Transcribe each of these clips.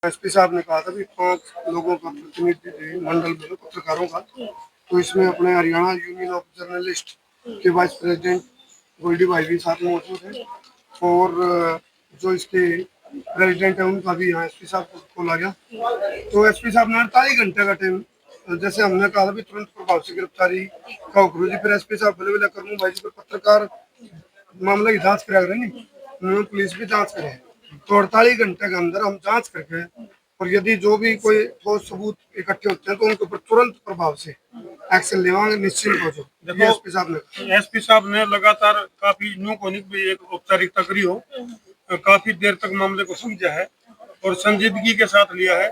SP साहब ने कहा था कि 5 लोगों का प्रतिनिधि मंडल बनो पत्रकारों का, तो इसमें अपने हरियाणा यूनियन ऑफ जर्नलिस्ट के वाइस प्रेसिडेंट गोल्डी भाई भी साथ में मौजूद है और जो इसके प्रेसिडेंट है उनका भी यहाँ एसपी साहब को खोला गया। तो एसपी साहब ने 48 घंटे का टाइम, जैसे हमने कहा था भी तुरंत प्रभाव से गिरफ्तारी का हुक्म जी, फिर एसपी साहब बोले बोले करूँ भाई जी पत्रकार मामले की जाँच करा नहीं, उन्होंने पुलिस भी जाँच करे। तो 48 घंटे के अंदर हम जांच करके और यदि जो भी कोई ठोस सबूत इकट्ठे होते हैं तो उनके ऊपर तुरंत प्रभाव से एक्शन लेवाएंगे, निश्चिंत हो जाओ। एसपी साहब ने लगातार काफी न्यू कोनिक भी एक औपचारिकता करी हो, काफी देर तक मामले को समझा है और संजीदगी के साथ लिया है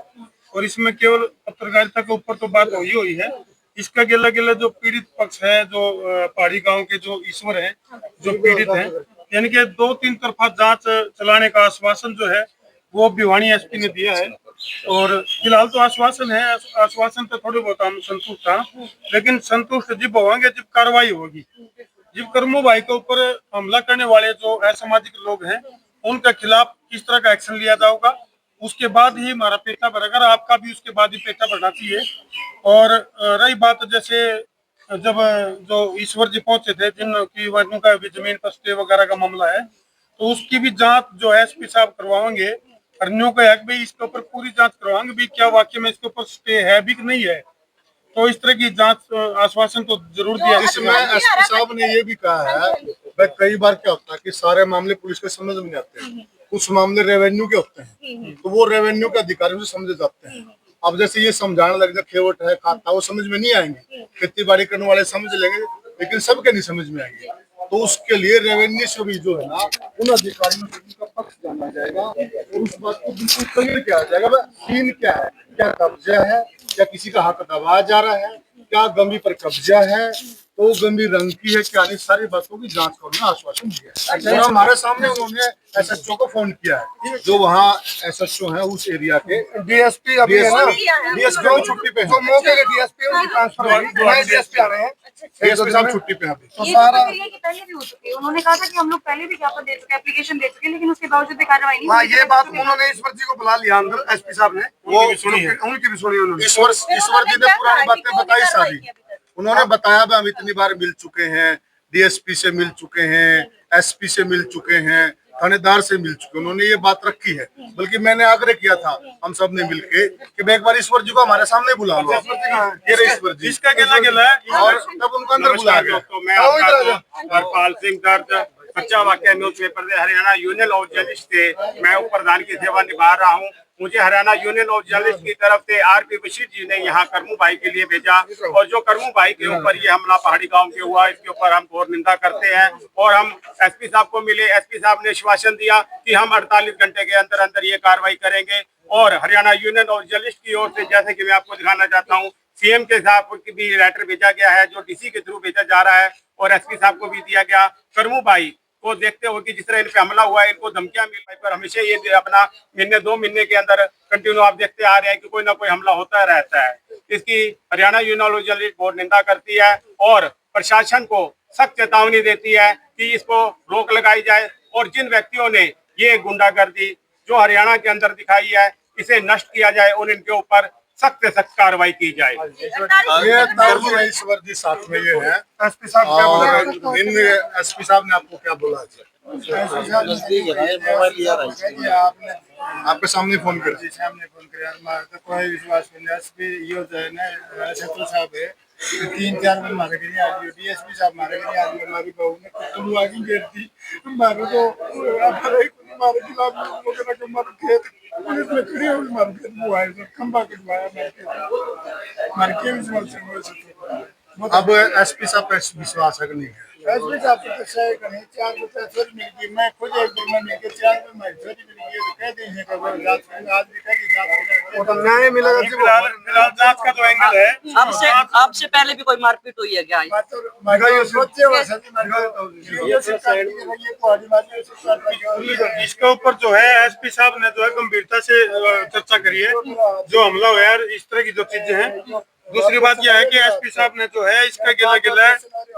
और इसमें केवल पत्रकारिता के ऊपर तो बात हुई है, इसका गिला गिला जो पीड़ित पक्ष है, जो पहाड़ी गांव के जो ईश्वर है, जो पीड़ित है, यानी कि 2-3 तरफा जांच चलाने का आश्वासन जो है वो भिवानी एसपी ने दिया है। और फिलहाल तो आश्वासन है, आश्वासन पे थोड़े बहुत हम संतुष्ट था, लेकिन संतुष्ट जब होंगे जब कार्रवाई होगी, जब कर्मू भाई के ऊपर हमला करने वाले जो असामाजिक लोग हैं उनके खिलाफ किस तरह का एक्शन लिया जाएगा, उसके बाद ही हमारा पेटा भरेगा। आपका भी उसके बाद ही पेटा भरना चाहिए। और रही बात जैसे जब जो ईश्वर जी पहुंचे थे जिनकी उनका भी जमीन पर स्टे वगैरह का मामला है, तो उसकी भी जांच जो है एसपी साहब करवाएंगे। अर्नियों का हक भी इसके ऊपर पूरी जांच करवाएंगे भी क्या वाकई में इसके ऊपर स्टे है भी कि नहीं है। तो इस तरह की जांच आश्वासन तो जरूर दिया। इसमें एसपी साहब ने ये भी कहा है भाई कई बार क्या होता है कि सारे मामले पुलिस के समझ में नहीं आते हैं, कुछ मामले रेवेन्यू के होते हैं तो वो रेवेन्यू के अधिकारियों से समझे जाते हैं। अब जैसे ये समझाने लग जाए खेवट है खाता, वो समझ में नहीं आएंगे, खेती बाड़ी करने वाले समझ लेंगे लेकिन सबके नहीं समझ में आएंगे। तो उसके लिए रेवेन्यू से भी जो है ना उन अधिकारियों से उनका पक्ष जाना जाएगा और उस बात को बिल्कुल क्लियर किया जाएगा सीन क्या है, क्या कब्जा है, क्या किसी का हक दबाया जा रहा है, क्या गंभीर पर कब्जा है, तो गंभीर रंग की है क्या नहीं, सारी बातों की जांच करने का आश्वासन दिया है। और हमारे सामने उन्होंने एसएचओ को फोन किया है, जो वहाँ एसएचओ है उस एरिया के। डीएसपी अभी है ना, डीएसपी छुट्टी पे जो मौके के डीएसपी उनकी ट्रांसफर हुई, डीएसपी आ रहे हैं, डीएसपी साहब छुट्टी पे अभी। तो सारा पहले भी हो चुके, उन्होंने कहा था कि हम लोग पहले भी ज्ञापन दे चुके, एप्लीकेशन दे चुके, लेकिन उसके बावजूद भी कार्रवाई नहीं। हाँ, ये बात उन्होंने ईश्वर जी को बुला लिया अंदर, एसपी साहब ने वो उनकी भी सुनी उन्होंने। ईश्वर जी ने पुरानी बातें बताई सारी, उन्होंने बताया हम इतनी बार मिल चुके हैं, डीएसपी से मिल चुके हैं, एसपी से मिल चुके हैं, थानेदार से मिल चुके, उन्होंने ये बात रखी है। बल्कि मैंने आग्रह किया था हम सब ने मिलके कि एक बार ईश्वर जी को हमारे सामने बुला लो, ये ईश्वर जी इसका गिला है और तब उनको अंदर बुला गया। तो मैं आपका हरपाल सिंह दर्द सच्चा वाकया न्यूज़पेपर से हरियाणा यूनियन ऑफ जर्नलिस्ट से मैं उप प्रधान की सेवा निभा रहा हूँ। मुझे हरियाणा यूनियन ऑफ जर्नलिस्ट की तरफ से आरपी बशीर जी ने यहाँ करमू भाई के लिए भेजा और जो करमू भाई के ऊपर ये हमला पहाड़ी गांव के हुआ, इसके ऊपर हम घोर निंदा करते हैं। और हम एसपी साहब को मिले, एसपी साहब ने आश्वासन दिया कि हम 48 घंटे के अंदर अंदर ये कार्रवाई करेंगे। और हरियाणा यूनियन ऑफ जर्नलिस्ट की ओर से जैसे कि मैं आपको दिखाना चाहता हूँ, सीएम के साहब की भी लेटर भेजा गया है जो डीसी के थ्रू भेजा जा रहा है और एसपी साहब को भी दिया गया। करमू भाई को देखते हो कि जिस तरह इन पे हमला हुआ है, इनको धमकियां मिल रही, पर हमेशा ये अपना महीने 2 महीने के अंदर कंटिन्यू आप देखते आ रहे हैं कि कोई ना कोई हमला होता रहता है। इसकी हरियाणा यूनियन ऑफ जर्नलिस्ट बहुत निंदा करती है और प्रशासन को सख्त चेतावनी देती है कि इसको रोक लगाई जाए और जिन व्यक्तियों ने ये गुंडागर्दी जो हरियाणा के अंदर दिखाई है इसे नष्ट किया जाए और इनके ऊपर सख्त से सख्त कार्रवाई की जाए। ये ईश्वर जी साथ में ये है। एसपी साहब क्या बोला? एसपी साहब ने आपको क्या बोला? आपके सामने फोन कर कोई विश्वास नहीं। यो जो है ना शत्रु साहब है 3-4 बार मारे गए आज डीएसपी साहब मारे गए आज हमारी बहू ने कुल्लू आगे गिर दी मारे तो मारे खिलाफ लोगों ने मार खेत पुलिस में खड़ी हुई मार खेत वो आए तो खंबा कटवाया मार के अब एसपी साहब पे विश्वास है कि नहीं है? एसपी साहब तो सही करें 4 बजे छोरी मिल गई, मैं खुद एक दिन में मिल के 4 बजे मैं छोरी मिल गई तो कह देंगे कि रात में आज भी कह दी जांच तो न्याय मिलेगा। फिलहाल जांच का तो एंगल है। आपसे पहले भी कोई मारपीट हुई है क्या? इसके ऊपर जो है एसपी साहब ने जो है गंभीरता से चर्चा करी है। जो हमला हुआ है इस तरह की जो चीजें हैं दूसरी बात यह है कि एसपी साहब ने जो है इसका गिला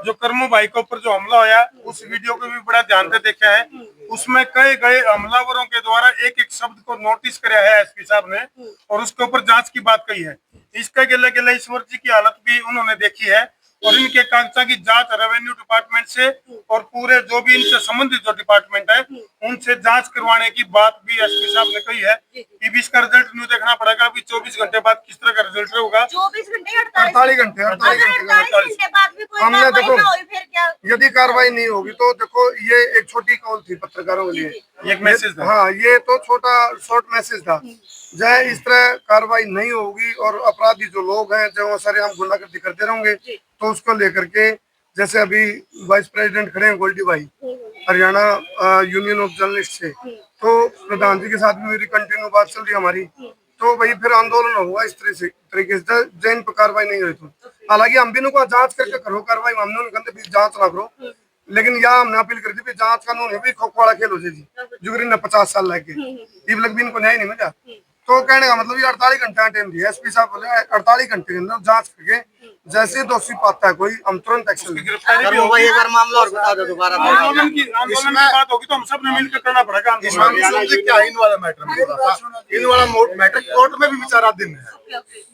जो करमू भाई के ऊपर जो हमला होया उस वीडियो को भी बड़ा ध्यान से देखा है। उसमें कई गए हमलावरों के द्वारा एक एक शब्द को नोटिस कराया है एसपी साहब ने और उसके ऊपर जांच की बात कही है। इसका गिला ईश्वर जी की हालत भी उन्होंने देखी है और इनके कागजात की जांच रेवेन्यू डिपार्टमेंट से और पूरे जो भी इनसे संबंधित जो डिपार्टमेंट है उनसे जांच करवाने की बात भी एसपी साहब ने कही है। कि इसका रिजल्ट न्यू देखना पड़ेगा अभी 24 घंटे बाद किस तरह का रिजल्ट होगा। 24 घंटे 48 घंटे 48 घंटे बाद भी कोई हमने कार्रवाई देखो ना हुई फिर क्या? यदि कार्रवाई नहीं होगी तो देखो ये एक छोटी कॉल थी पत्रकारों के लिए, एक मैसेज था। हाँ ये तो छोटा शॉर्ट मैसेज था। जय इस तरह कार्रवाई नहीं होगी और अपराधी जो लोग हैं जो सरेआम गुंडागर्दी करते रहेंगे तो उसको लेकर के जैसे अभी वाइस प्रेसिडेंट खड़े हैं गोल्डी भाई हरियाणा यूनियन ऑफ जर्नलिस्ट से, तो प्रधान जी के साथ भी मेरी कंटिन्यू बात चल रही है हमारी, तो भाई फिर आंदोलन होगा इस तरीके से जैन पर कार्रवाई नहीं हुई तो। हालांकि हम भी उनको जांच करके करो कार्रवाई, हमने उनके अंदर जांच ना करो, लेकिन यहाँ हमने अपील कर दी जांच कानून है भी खोखवाड़ा खेल हो जी जुगरी ने 50 साल लगे इब लग भी इनको न्याय नहीं मिला। तो कहने का मतलब ये 48 घंटे का टाइम दिया एसपी साहब बोले 48 घंटे के अंदर जांच करके जैसे दोषी पाता है कोई हम तुरंत एक्शन लेंगे। गिरफ्तारी भी होगी। एक बार मामला और बता दो दोबारा। आंदोलन की बात होगी तो हम सब ने मिलकर करना पड़ेगा। क्या इन वाला मैटर इन वाला मैटर कोर्ट में भी विचाराधीन है,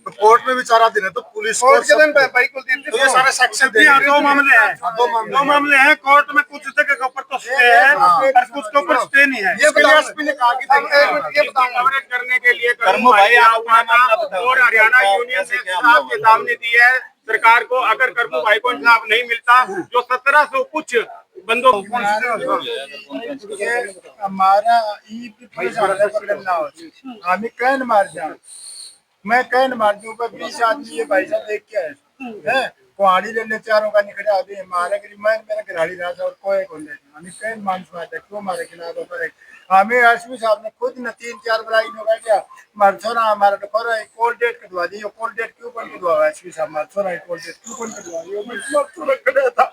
तो कोर्ट में विचाराधीन है तो पुलिस कोर्ट के दिन भाई कुलदीप तो ये सारे सेक्शन दो मामले हैं, दो मामले हैं। कोर्ट में कुछ जगह के ऊपर तो स्टे है और कुछ के ऊपर स्टे नहीं है। ये एसपी ने कहा कि ये बताऊंगा करने के लिए करमू भाई और हरियाणा यूनियन ने साफ चेतावनी दी है सरकार को, अगर करमू भाई को इंसाफ नहीं मिलता जो 1700 कुछ बंदों हमारा हमें कैन मार जाओ, मैं कैन मार दूँ 20 आदमी ये भाई साहब देख के आए कुहाड़ी लेने चारों का निकले आदमी मारे के मैं मेरा गिराड़ी रहा था और कोई को नहीं हमें कैन मांस मारता क्यों मारे खिलाफ पर हमें एसपी साहब ने खुद न 3-4 बराई होगा क्या मार छोरा हमारा तो कर कोल्ड डेट कटवा दी, कोल्ड डेट क्यों बन के दवा एसपी साहब मार छोरा कोल्ड डेट क्यों बन के दवा दी मैं सब छोरा खड़ा था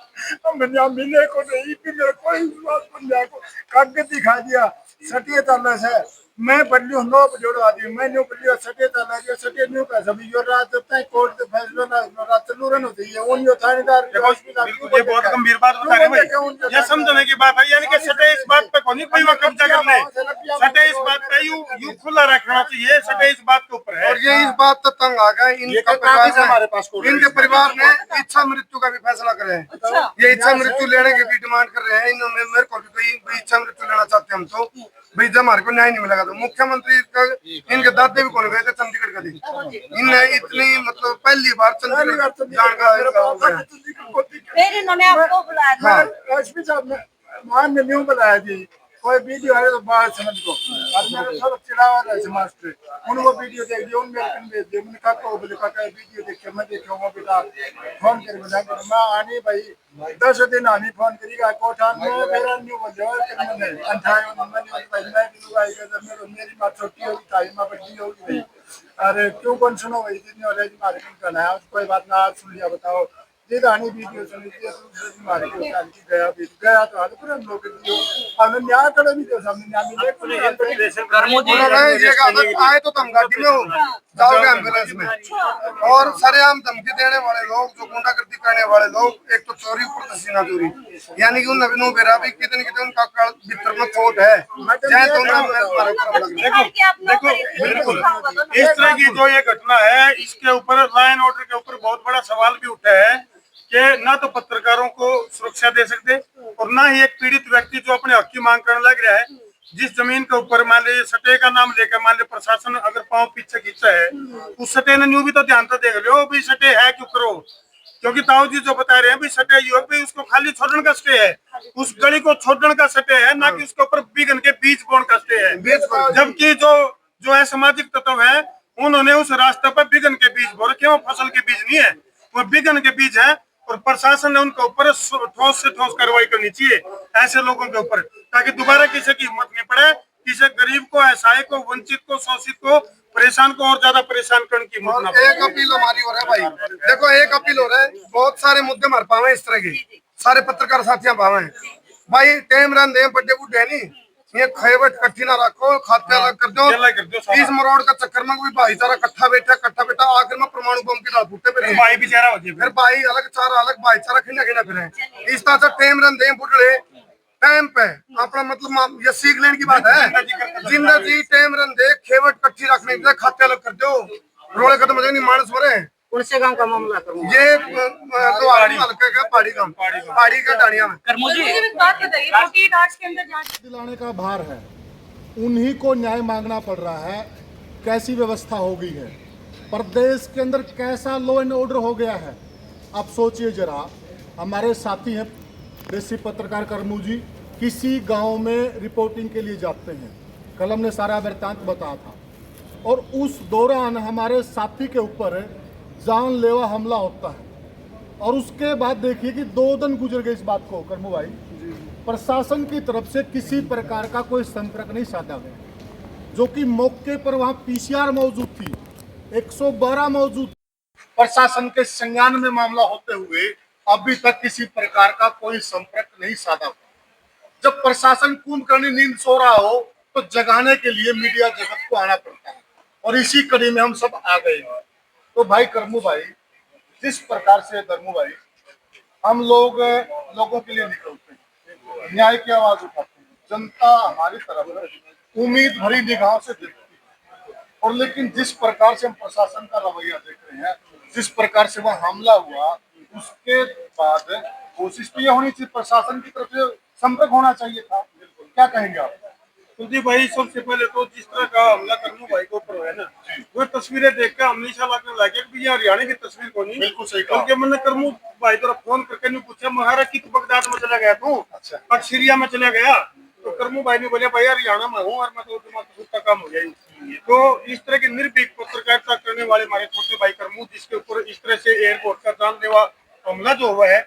हमने यहाँ मिले को नहीं फिर मेरा कोई विश्वास बन जाए को कागज दिखा दिया सटिए ताला से मैं बदली हूँ 9 बजे आदमी मैं न्यू बदली सटे ताला के सटे न्यू का सभी जो रात तक कोर्ट के फैसला ना रात चलू रन होती है उन जो थानेदार ये बहुत गंभीर बात बता रहे हैं भाई, ये समझने की बात है। यानी कि सटे इस बात पे कोई कब्जा कर ले, सटे इस बात पे यू खुला रखना चाहिए, सटे इस बात के ऊपर है। और ये इस बात तक तंग आ गए इनके परिवार ने इच्छा मृत्यु का भी फैसला करे हैं। ये इच्छा मृत्यु लेने की भी डिमांड कर रहे हैं। इन्होंने मेरे को भी कोई इच्छा मृत्यु लेना चाहते हैं हम तो भाई जब हमारे को न्याय नहीं मिलेगा तो मुख्यमंत्री का इनके दादे भी कौन गए थे चंडीगढ़ का दिन इनने इतनी मतलब पहली बार चंडीगढ़ फिर इन्होंने आपको बुलाया एसपी साहब ने मान ने न्यू बुलाया जी कोई वीडियो है तो बात समझ को और मेरे सब चिढ़ावा रहा समाज पे उनको वीडियो देख दिया उन मेरे कन भेज दिया मैंने कहा को बोले काका वीडियो देख के मैं देखूंगा बेटा फोन कर बना कर मैं आनी भाई 10 दिन आनी फोन करेगा कोठान में मेरा न्यू हो जाए करने में 58 भाई मैं भी आई का मेरी बात छोटी होगी टाइम में बड़ी होगी भाई अरे क्यों कौन सुनो भाई इतनी और मारे का ना कोई बात ना सुन लिया बताओ दानी वीडियो सुनी थी मारे के गया भी गया तो हाल पूरा लोग हमने न्याय करे भी तो सामने न्याय मिले आए तो तुम गाड़ी में हो जाओगे एम्बुलेंस में और सरेआम धमकी देने वाले लोग जो गुंडागर्दी करने वाले लोग एक तो चोरी ऊपर तसीना चोरी यानी कि उन नवीनों बेरा भी कितने कितने उनका भीतर में खोट है चाहे तो देखो बिल्कुल इस तरह की जो ये घटना है इसके ऊपर लॉ एंड ऑर्डर के ऊपर बहुत बड़ा सवाल भी उठा है कि ना तो पत्रकारों को सुरक्षा दे सकते और ना ही एक पीड़ित व्यक्ति जो अपने हक की मांग करने लग रहा है जिस जमीन के ऊपर मान लीजिए सटे का नाम लेकर मान लीजिए प्रशासन अगर पांव पीछे खींचा है उस सटे ने न्यू भी तो ध्यान से देख लो भी सटे है क्यों करो क्योंकि ताऊ जी जो बता रहे हैं भी सटे युवक भी उसको खाली छोड़ने का स्टे है उस गली को छोड़ने का सटे है ना कि उसके ऊपर बिगन के बीज बोने का स्टे है जबकि जो है सामाजिक तत्व है उन्होंने उस रास्ते पर बिगन के बीज बोले क्यों फसल के बीज नहीं है वो बिगन के बीज है और प्रशासन ने उनके ऊपर ठोस से ठोस कार्रवाई करनी चाहिए ऐसे लोगों के ऊपर ताकि दोबारा किसी की हिम्मत नहीं पड़े किसी गरीब को असहाय को वंचित को शोषित को परेशान को और ज्यादा परेशान करने की हिम्मत ना पड़े। एक अपील हमारी हो रहा है भाई देखो एक अपील हो रहा है बहुत सारे मुद्दे मार पावे इस तरह के सारे पत्रकार साथियां पावे भाई टाइम रन दे बड़े बुढ़े नहीं ये खेवट इकट्ठी ना रखो, खाते अलग कर दो। अलग कर दो सारा। इस मरोड़ का चक्कर में कोई भाईचारा इकट्ठा बैठा आखिर में परमाणु बम की दाल फूटे पे भाई बेचारा हो जाए फिर भाई अलग चारा अलग भाईचारा खिना खिना फिर इस तरह से टेम रन दे बुढ़े टाइम पे अपना मतलब ये सीख लेने की बात है। जिंदा जी टेम रन दे खेवट इकट्ठी रखने के लिए खाते अलग कर दो, रोड़े खत्म हो जाएंगे मानस मरे। कौन से गांव का मामला करूँ? ये लोहाड़ी हल्के का पहाड़ी का डाणिया में। करमू जी मुझे एक बात बताइए, 48 आवर्स के अंदर जांच दिलाने का भार है, उन्हीं को न्याय मांगना पड़ रहा है। कैसी व्यवस्था हो गई है, प्रदेश के अंदर कैसा लॉ एंड ऑर्डर हो गया है। आप सोचिए जरा, हमारे साथी हैं देसी पत्रकार करमू जी, किसी गांव में रिपोर्टिंग के लिए जाते हैं, कल हमने सारा वृत्तांत बताया था, और उस दौरान हमारे साथी के ऊपर जानलेवा हमला होता है, और उसके बाद देखिए कि 2 दिन गुजर गए इस बात को। करमू भाई, प्रशासन की तरफ से किसी प्रकार का कोई संपर्क नहीं साधा गया, जो कि मौके पर वहां पीसीआर मौजूद थी, 112 मौजूद। प्रशासन के संज्ञान में मामला होते हुए अभी तक किसी प्रकार का कोई संपर्क नहीं साधा हुआ। जब प्रशासन कुंभकर्णी नींद सो रहा हो तो जगाने के लिए मीडिया जगत को आना पड़ता है, और इसी कड़ी में हम सब आ गए हैं। तो भाई करमू भाई, जिस प्रकार से करमू भाई हम लोगों के लिए निकलते हैं, न्याय की आवाज उठाते हैं, जनता हमारी तरफ उम्मीद भरी निगाहों से देखती है, और लेकिन जिस प्रकार से हम प्रशासन का रवैया देख रहे हैं, जिस प्रकार से वह हमला हुआ, उसके बाद कोशिश तो ये होनी चाहिए, प्रशासन की तरफ से संपर्क होना चाहिए था। क्या कहेंगे आप? कुलदीप भाई, सबसे पहले तो जिस तरह का हमला करमू भाई के ऊपर है ना, वो तस्वीरें देख कर हम ऐसा लगने लगे कि ये हरियाणा की तस्वीर को नहीं। बिल्कुल सही कहा। बल्कि मैंने करमू भाई तरफ फोन करके नहीं पूछा, महाराज की बगदाद में चला गया तू, अच्छा। अब सीरिया में चला गया, तो करमू भाई ने बोला भाई हरियाणा में हूँ और मैं तो दिमाग काम हो गया। तो इस तरह की निर्भीक पत्रकारिता करने वाले हमारे छोटे भाई करमू, जिसके ऊपर इस तरह से एयरपोर्ट का जानलेवा हमला जो हुआ है,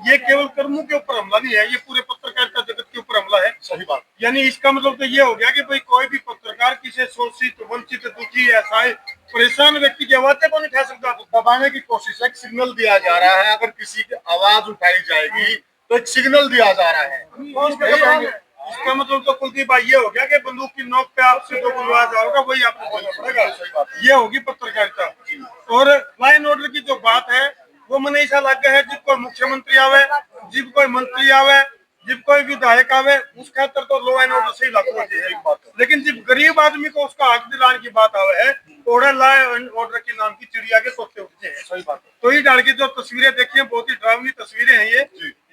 ये केवल करमू के ऊपर हमला नहीं है, ये पूरे पत्रकारिता जगत के ऊपर हमला है। सही बात। यानी इसका मतलब तो ये हो गया कि भाई कोई भी पत्रकार किसी शोषित, वंचित, दुखी, असहाय, परेशान व्यक्ति की आवाज को नहीं उठा सकता। दबाने की कोशिश है, एक सिग्नल दिया जा रहा है, अगर किसी की आवाज उठाई जाएगी तो एक सिग्नल दिया जा रहा है। इसका मतलब तो कुलदीप भाई ये हो गया कि बंदूक की नोक पे आपसे जो बुलवाया जाएगा वही आपको बोलना पड़ेगा। ये होगी पत्रकारिता। और लॉ एंड ऑर्डर की जो बात है वो मैंने ऐसा लगा है, जब कोई मुख्यमंत्री आवे, जब कोई मंत्री आवे, जब कोई विधायक आवे, उसके अंदर तो लॉ एंड ऑर्डर सही लागू होती है। लेकिन जब गरीब आदमी को उसका हक दिलाने की बात आवे है, थोड़ा लॉ एंड ऑर्डर के नाम की चिड़िया के सोते उठते हैं। सही बात। तो ये डाल के जो तस्वीरें देखी है, बहुत ही डरावनी तस्वीरें हैं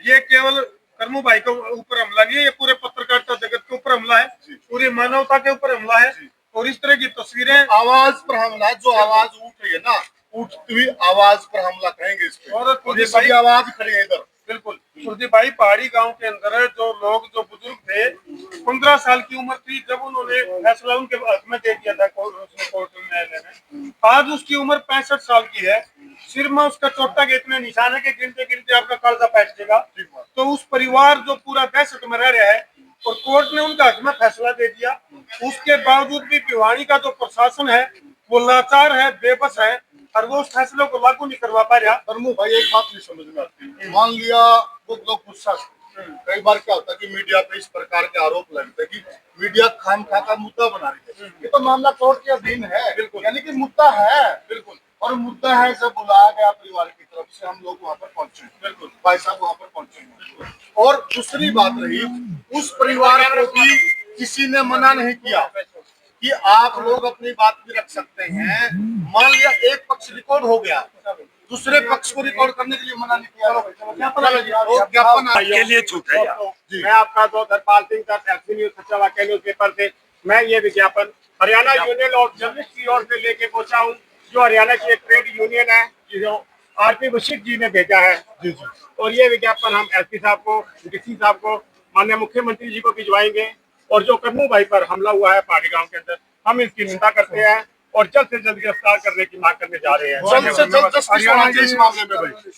ये केवल करमू भाई के ऊपर हमला नहीं है, ये पूरे पत्रकारिता जगत के ऊपर हमला है, पूरी मानवता के ऊपर हमला है। और इस तरह की तस्वीरें, आवाज पर हमला, जो आवाज उठ रही है ना, उठती हुई आवाज पर हमला कहेंगे इस पे। और ये सभी आवाज खड़ी है इधर। बिल्कुल कुलदीप भाई, पहाड़ी गांव के अंदर जो लोग, जो बुजुर्ग थे, 15 साल की उम्र थी जब उन्होंने फैसला उनके हक में दे दिया था कोर्ट न्यायालय में। आज उसकी उम्र 65 साल की है, सिर में उसका चोटा के इतने निशान है कि गिनते गिनते आपका कालजा बैठ जाएगा। तो उस परिवार जो पूरा दहशत में रह रहा है, और कोर्ट ने उनका हक में फैसला दे दिया, उसके बावजूद भी भिवानी का जो प्रशासन है वो लाचार है, बेबस है, और वो उस फैसले को लागू नहीं करवा पा रहा। करमू भाई, एक बात नहीं समझ में आती, मान लिया वो लोग गुस्सा, कई बार क्या होता है कि मीडिया पे इस प्रकार के आरोप लगते हैं कि मीडिया खामखा का मुद्दा बना रही है। ये तो मामला कोर्ट के अधीन है, बिल्कुल, यानी कि मुद्दा है, बिल्कुल, और मुद्दा है, जब बुलाया गया परिवार की तरफ से, हम लोग वहाँ पर पहुंचे, बिल्कुल, भाई साहब वहाँ पर पहुंचे। और दूसरी बात रही, उस परिवार को भी किसी ने मना नहीं किया कि आप लोग अपनी बात भी रख सकते हैं। मान लिया एक पक्ष रिकॉर्ड हो गया, दूसरे पक्ष को रिकॉर्ड करने के लिए मना नहीं किया, ज्ञापन के लिए छूट है। मैं आपका तो धरपाल सिंह दत्त, एसपी न्यूज सचिवालय के न्यूज़पेपर से मैं ये विज्ञापन हरियाणा यूनियन ऑफ जर्नलिस्ट की ओर से लेके पहुंचा हूँ, जो हरियाणा की एक ट्रेड यूनियन है, जो आरपी वशिष्ठ जी ने भेजा है। जी। और ये विज्ञापन हम एसपी साहब को, डीसी साहब को, माननीय मुख्यमंत्री जी को भिजवाएंगे। और जो करमू भाई पर हमला हुआ है पहाड़ी गांव के अंदर, हम इसकी निंदा करते हैं और जल्द से जल्द गिरफ्तार करने की मांग करने जा रहे हैं। जल्द से जल्द जस्टिस होना चाहिए इस मामले में भाई।